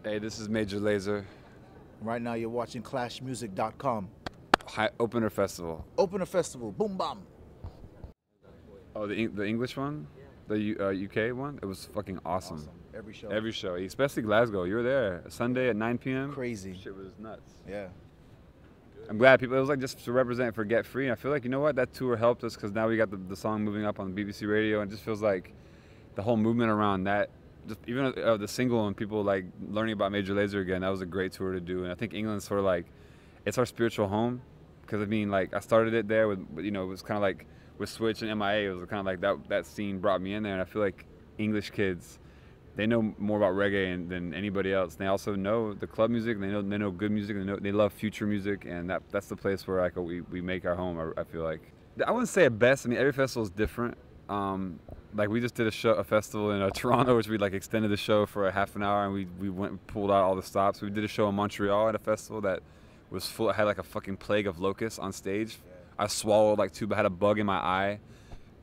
Hey, this is Major Lazer. Right now you're watching ClashMusic.com. Opener Festival. Opener Festival, boom bam. Oh, the English one? The UK one? It was fucking awesome. Every show. Every show, especially Glasgow. You were there. Sunday at 9 p.m. Crazy. Shit was nuts. Yeah. I'm glad people, it was like just to represent for Get Free. And I feel like, you know what, that tour helped us because now we got the song moving up on BBC Radio, and it just feels like the whole movement around that, just even the single and people like learning about Major Lazer again, that was a great tour to do. And I think England's sort of like, it's our spiritual home. Because I mean, like, I started it there with, you know, it was kind of like with Switch and MIA, it was kind of like that scene brought me in there. And I feel like English kids, they know more about reggae than anybody else. They also know the club music, they know good music, they love future music, and that's the place where like we make our home. I feel like I wouldn't say it best. I mean, every festival is different. Like we just did a festival in Toronto, which we like extended the show for a half an hour, and we went and pulled out all the stops. We did a show in Montreal at a festival that was full. I had like a fucking plague of locusts on stage. I swallowed like I had a bug in my eye.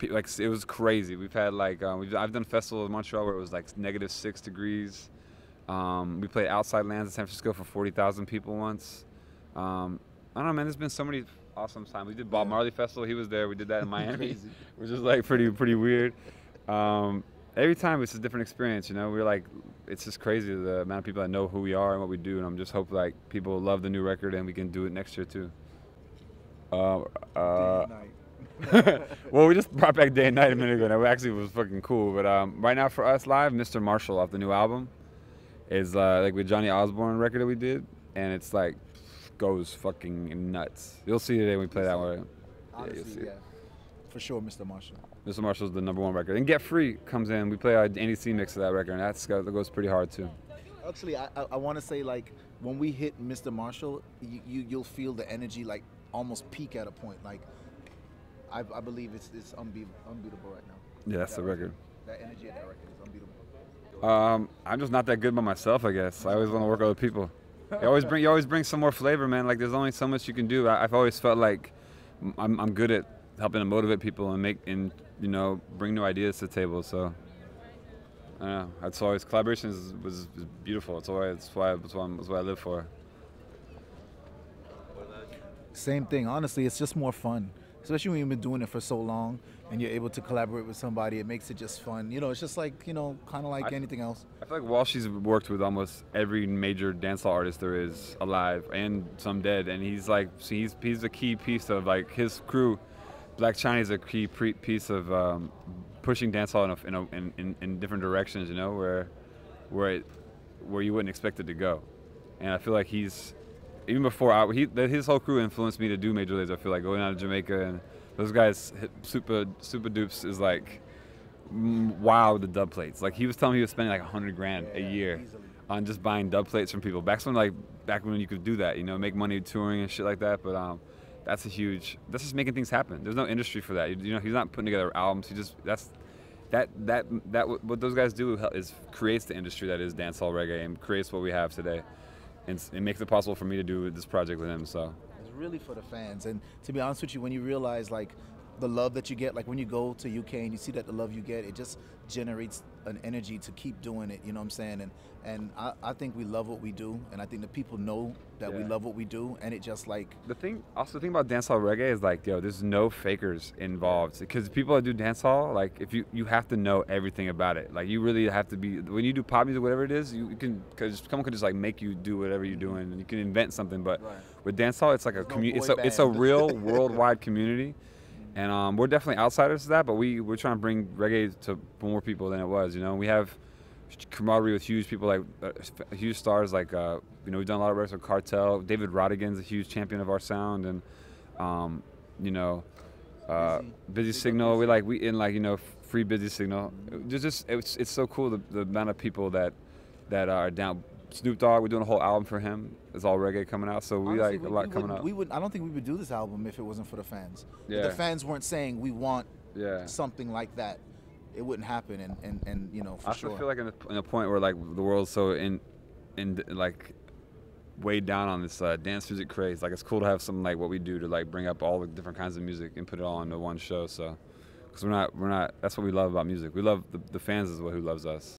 Like it was crazy. We've had like I've done festivals in Montreal where it was like -6 degrees. We played Outside Lands in San Francisco for 40,000 people once. I don't know, man. There's been so many awesome times. We did Bob Marley Festival. He was there. We did that in Miami, which is like pretty weird. Every time it's a different experience. You know, we're like, it's just crazy the amount of people that know who we are and what we do. And I'm just hoping like people love the new record and we can do it next year too. Well, we just brought back Day and Night a minute ago. That actually was fucking cool. But right now for us live, Mr. Marshall off the new album is like with Johnny Osborne record that we did, and it's like goes fucking nuts. You'll see today when we play that one. Honestly, yeah. For sure, Mr. Marshall. Mr. Marshall's the #1 record, and Get Free comes in. We play our Andy C mix of that record, and that goes pretty hard too. Actually, I want to say like when we hit Mr. Marshall, you'll feel the energy like almost peak at a point. Like I believe it's unbeatable right now. Yeah, that's the record. That energy of that record is unbeatable. I'm just not that good by myself, I guess. I always want to work with other people. You always bring some more flavor, man. Like there's only so much you can do. I've always felt like I'm good at helping to motivate people and you know, bring new ideas to the table. So I don't know. That's always collaboration was beautiful. That's what I live for. Same thing. Honestly, it's just more fun. Especially when you've been doing it for so long and you're able to collaborate with somebody, it makes it just fun. You know, it's just like, you know, kind of like anything else. I feel like Walshy's worked with almost every major dancehall artist there is alive and some dead, and he's like, he's a key piece of like his crew. Black China is a key piece of pushing dancehall in different directions. You know, where you wouldn't expect it to go, and I feel like he's. Even before his whole crew influenced me to do Major Lazer. I feel like going out to Jamaica and those guys, Super Dupes is like wow with the dub plates. Like he was telling me he was spending like 100 grand a year on just buying dub plates from people. Back when you could do that, you know, make money touring and shit like that. But that's just making things happen. There's no industry for that. You know, he's not putting together albums. What those guys do is creates the industry that is dancehall reggae and creates what we have today. And it makes it possible for me to do this project with him. So it's really for the fans. And to be honest with you, when you realize like the love that you get, like when you go to UK and you see that the love you get, it just generates an energy to keep doing it. You know what I'm saying? And I think we love what we do, and I think the people know that we love what we do, and it just like the thing about dancehall reggae is like, yo, there's no fakers involved, because people that do dancehall, like if you have to know everything about it. Like you really have to be, when you do pop music, whatever it is, you can, because someone could just like make you do whatever you're doing, and you can invent something. But with dancehall, it's like a community. It's a real worldwide community. And we're definitely outsiders to that, but we're trying to bring reggae to more people than it was. You know, we have camaraderie with huge people, like huge stars, like you know, we've done a lot of work with Cartel. David Rodigan's a huge champion of our sound, and you know, Busy Signal. You know, Free Busy Signal. It's so cool the amount of people that are down. Snoop Dogg, we're doing a whole album for him. It's all reggae coming out, so we like a lot coming up. I don't think we would do this album if it wasn't for the fans. Yeah. If the fans weren't saying we want something like that, it wouldn't happen. And you know, for sure. I feel like in a point where like the world's so in like weighed down on this dance music craze. Like it's cool to have something like what we do to like bring up all the different kinds of music and put it all into one show. So, because we're not. That's what we love about music. We love the fans is who loves us.